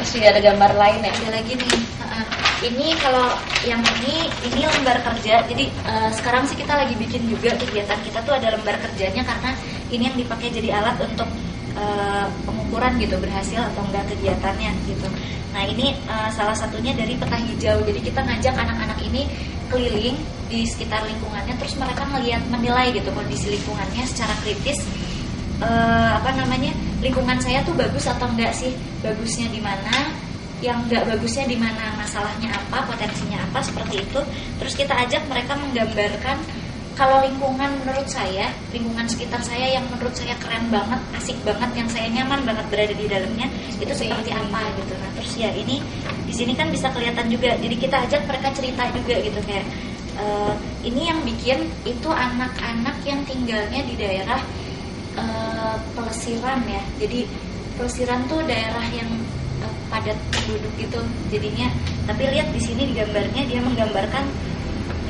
Terus juga ada gambar lain ya? Ada lagi nih. Ini kalau yang ini lembar kerja. Jadi sekarang sih kita lagi bikin juga kegiatan kita tuh ada lembar kerjanya karena ini yang dipakai jadi alat untuk pengukuran gitu berhasil atau enggak kegiatannya gitu. Nah ini salah satunya dari peta hijau. Jadi kita ngajak anak-anak ini keliling di sekitar lingkungannya, terus mereka menilai gitu kondisi lingkungannya secara kritis. Lingkungan saya tuh bagus atau enggak sih, bagusnya di mana, yang enggak bagusnya di mana, masalahnya apa, potensinya apa, seperti itu. Terus kita ajak mereka menggambarkan kalau lingkungan menurut saya, lingkungan sekitar saya yang menurut saya keren banget, asik banget, yang saya nyaman banget berada di dalamnya, itu seperti apa gitu. Nah terus ya ini di sini kan bisa kelihatan juga, jadi kita ajak mereka cerita juga gitu kayak ini yang bikin itu anak-anak yang tinggalnya di daerah pelesiran ya. Jadi pelesiran tuh daerah yang padat penduduk gitu jadinya. Tapi lihat di sini di gambarnya dia menggambarkan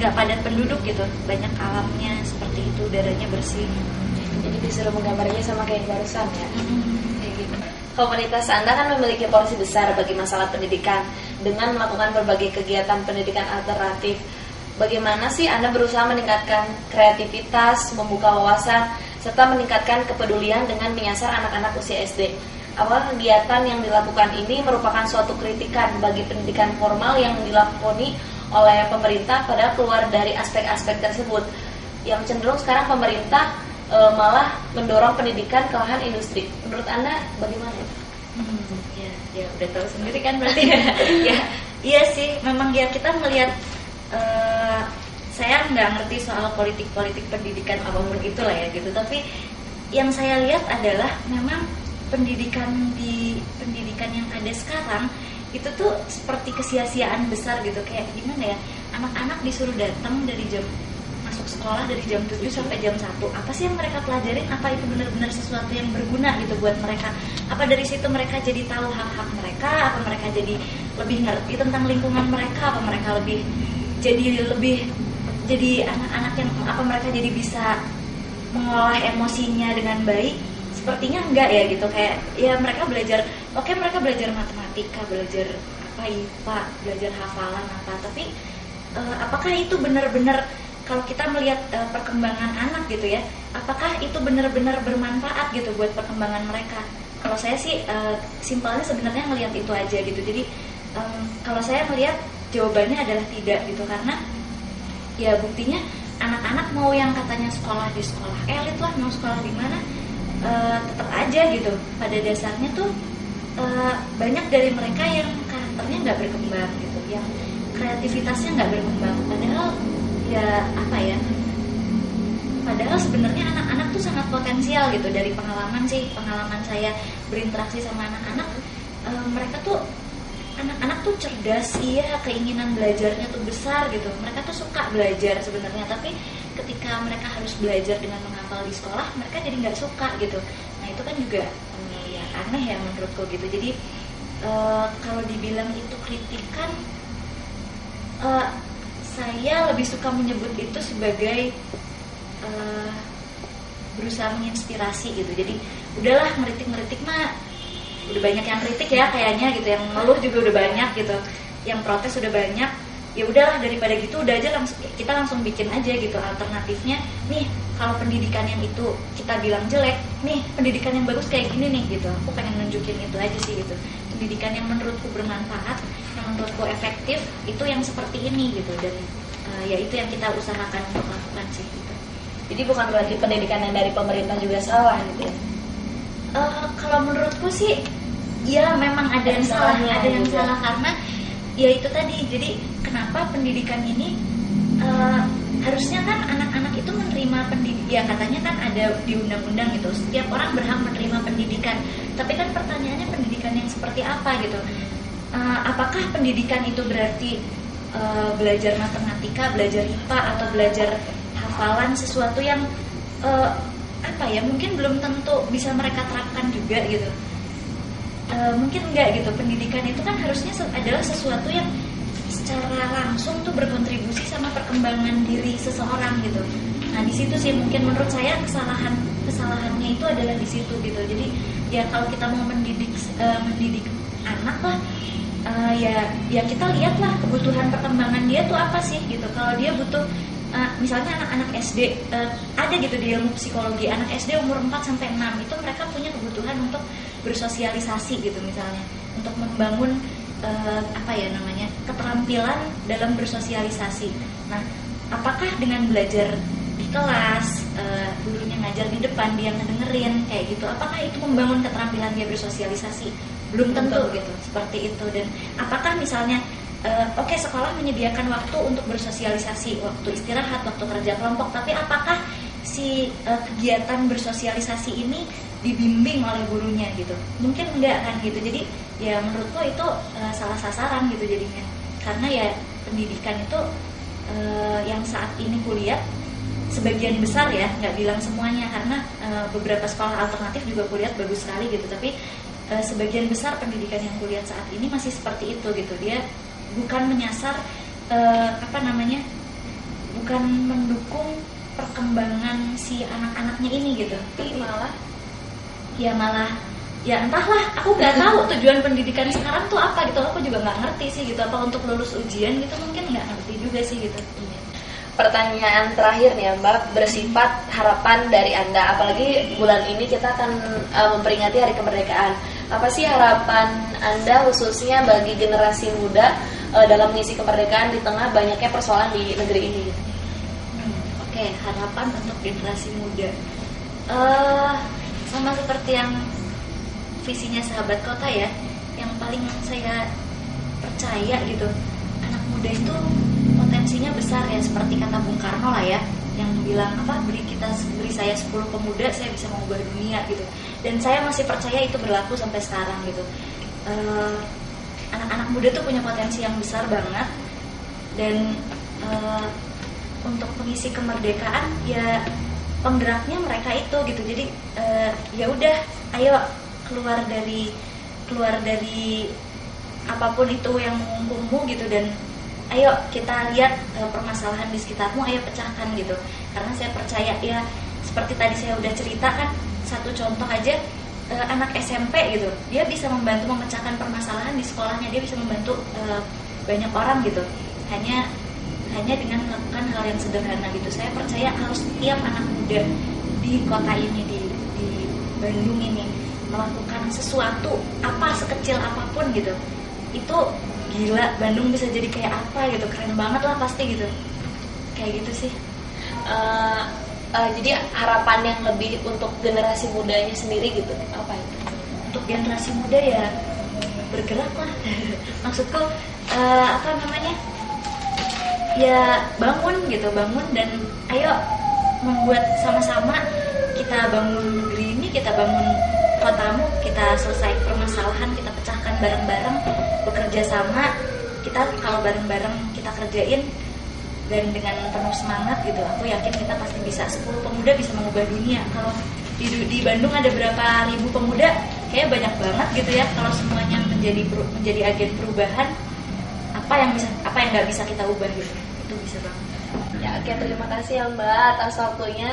nggak padat penduduk gitu, banyak alamnya seperti itu, udaranya bersih. Jadi disuruh menggambarnya sama kayak barusan ya. Kayak gitu. Komunitas Anda kan memiliki porsi besar bagi masalah pendidikan dengan melakukan berbagai kegiatan pendidikan alternatif. Bagaimana sih Anda berusaha meningkatkan kreativitas, membuka wawasan, serta meningkatkan kepedulian dengan menyasar anak-anak usia SD? Apakah kegiatan yang dilakukan ini merupakan suatu kritikan bagi pendidikan formal yang dilakoni oleh pemerintah, padahal keluar dari aspek-aspek tersebut, yang cenderung sekarang pemerintah malah mendorong pendidikan ke lahan industri? Menurut Anda bagaimana? Ya udah tahu sendiri kan berarti ya. Iya sih, memang ya kita melihat saya nggak ngerti soal politik pendidikan apapun itulah ya gitu, tapi yang saya lihat adalah memang pendidikan yang ada sekarang itu tuh seperti kesia-siaan besar gitu. Kayak gimana ya, anak-anak disuruh datang dari jam masuk sekolah dari jam 7 sampai jam 1. Apa sih yang mereka pelajarin? Apa itu benar-benar sesuatu yang berguna gitu buat mereka? Apa dari situ mereka jadi tahu hak-hak mereka? Apa mereka jadi lebih ngerti tentang lingkungan mereka? Apa mereka jadi anak-anak yang apa mereka jadi bisa mengolah emosinya dengan baik? Sepertinya enggak ya gitu. Kayak ya mereka belajar, oke mereka belajar matematika, belajar apa IPA, belajar hafalan apa, tapi apakah itu benar-benar, kalau kita melihat perkembangan anak gitu ya, apakah itu benar-benar bermanfaat gitu buat perkembangan mereka? Kalau saya sih simpelnya sebenarnya ngelihat itu aja gitu. Jadi kalau saya melihat jawabannya adalah tidak gitu, karena ya buktinya anak-anak mau yang katanya sekolah di sekolah elit lah, mau sekolah di mana, tetap aja gitu. Pada dasarnya tuh banyak dari mereka yang karakternya nggak berkembang gitu, yang kreativitasnya nggak berkembang. Padahal ya apa ya? Padahal sebenarnya anak-anak tuh sangat potensial gitu. Dari pengalaman saya berinteraksi sama anak-anak, mereka tuh anak-anak tuh cerdas, iya, keinginan belajarnya tuh besar gitu. Mereka tuh suka belajar sebenarnya, tapi ketika mereka harus belajar dengan menghafal di sekolah, mereka jadi nggak suka gitu. Nah itu kan juga ya aneh ya menurutku gitu. Jadi kalau dibilang itu kritikan, saya lebih suka menyebut itu sebagai berusaha menginspirasi gitu. Jadi udahlah, ngeritik mah udah banyak yang kritik ya kayaknya gitu, yang ngeluh juga udah banyak gitu, yang protes udah banyak. Ya udahlah, daripada gitu udah aja kita langsung bikin aja gitu alternatifnya. Nih kalau pendidikan yang itu kita bilang jelek, nih pendidikan yang bagus kayak gini nih gitu. Aku pengen nunjukin itu aja sih gitu. Pendidikan yang menurutku bermanfaat, yang menurutku efektif, itu yang seperti ini gitu. Dan ya itu yang kita usahakan untuk lakukan sih gitu. Jadi bukan berarti pendidikan yang dari pemerintah juga salah gitu ya? Kalau menurutku sih ya memang ada yang salah, salah karena ya itu tadi. Jadi kenapa pendidikan ini harusnya kan anak-anak itu menerima pendidikan, ya katanya kan ada di undang-undang gitu, setiap orang berhak menerima pendidikan. Tapi kan pertanyaannya pendidikan yang seperti apa gitu? Apakah pendidikan itu berarti belajar matematika, belajar IPA, atau belajar hafalan sesuatu yang apa ya, mungkin belum tentu bisa mereka terapkan juga gitu. Mungkin enggak gitu. Pendidikan itu kan harusnya adalah sesuatu yang secara langsung tuh berkontribusi sama perkembangan diri seseorang gitu. Nah di situ sih mungkin menurut saya kesalahannya itu adalah di situ gitu. Jadi ya kalau kita mau mendidik anak lah, ya kita lihatlah kebutuhan perkembangan dia tuh apa sih gitu. Kalau dia butuh misalnya anak-anak SD, ada gitu di ilmu psikologi, anak SD umur 4-6 itu mereka punya kebutuhan untuk bersosialisasi gitu, misalnya untuk membangun keterampilan dalam bersosialisasi. Nah, apakah dengan belajar di kelas, gurunya ngajar di depan, dia ngedengerin kayak gitu, apakah itu membangun keterampilan dia bersosialisasi? Belum tentu gitu, seperti itu. Dan apakah misalnya sekolah menyediakan waktu untuk bersosialisasi, waktu istirahat, waktu kerja kelompok, tapi apakah si kegiatan bersosialisasi ini dibimbing oleh gurunya gitu? Mungkin enggak kan gitu. Jadi ya menurutku itu salah sasaran gitu jadinya. Karena ya pendidikan itu yang saat ini kuliah sebagian besar ya, nggak bilang semuanya, karena beberapa sekolah alternatif juga kuliah bagus sekali gitu, tapi sebagian besar pendidikan yang kuliah saat ini masih seperti itu gitu. Dia bukan menyasar bukan mendukung perkembangan si anak-anaknya ini gitu, tapi malah ya entahlah, aku nggak tahu tujuan pendidikan sekarang tuh apa gitu. Aku juga nggak ngerti sih gitu, apa untuk lulus ujian gitu, mungkin nggak ngerti juga sih gitu. Pertanyaan terakhir nih Mbak, bersifat harapan dari Anda, apalagi bulan ini kita akan memperingati Hari Kemerdekaan. Apa sih harapan Anda khususnya bagi generasi muda dalam mengisi kemerdekaan di tengah banyaknya persoalan di negeri ini? Oke, harapan untuk generasi muda, sama seperti yang visinya Sahabat Kota ya, yang paling saya percaya gitu, anak muda itu potensinya besar ya, seperti kata Bung Karno lah ya, yang bilang beri saya 10 pemuda, saya bisa mengubah dunia gitu. Dan saya masih percaya itu berlaku sampai sekarang gitu. Anak-anak muda tuh punya potensi yang besar banget, dan untuk mengisi kemerdekaan ya penggeraknya mereka itu gitu. Jadi ya udah, ayo keluar dari apapun itu yang mengungkumu gitu, dan ayo kita lihat permasalahan di sekitarmu, ayo pecahkan gitu. Karena saya percaya ya, seperti tadi saya udah cerita kan, satu contoh aja, anak SMP gitu, dia bisa membantu memecahkan permasalahan di sekolahnya, dia bisa membantu banyak orang gitu, hanya dengan melakukan hal yang sederhana gitu. Saya percaya kalau setiap anak muda di kota ini, di Bandung ini, melakukan sesuatu apa sekecil apapun gitu, itu gila, Bandung bisa jadi kayak apa gitu, keren banget lah pasti gitu, kayak gitu sih. Jadi harapan yang lebih untuk generasi mudanya sendiri gitu, apa itu? Untuk generasi muda ya bergerak lah. Maksudku ya bangun dan ayo membuat sama-sama, kita bangun negeri ini, kita bangun kotamu, kita selesai permasalahan, kita pecahkan bareng-bareng, bekerja sama. Kita kalau bareng-bareng kita kerjain dan dengan penuh semangat gitu, aku yakin kita pasti bisa. 10 pemuda bisa mengubah dunia. Kalau di Bandung ada berapa ribu pemuda, kayak banyak banget gitu ya. Kalau semuanya menjadi agen perubahan, apa yang nggak bisa kita ubah gitu, itu bisa banget. Ya, oke, terima kasih ya Mbak atas waktunya.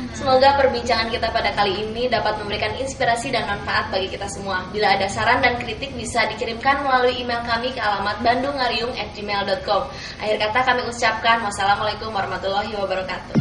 Semoga perbincangan kita pada kali ini dapat memberikan inspirasi dan manfaat bagi kita semua. Bila ada saran dan kritik bisa dikirimkan melalui email kami ke alamat bandungariung@gmail.com. Akhir kata kami ucapkan wassalamualaikum warahmatullahi wabarakatuh.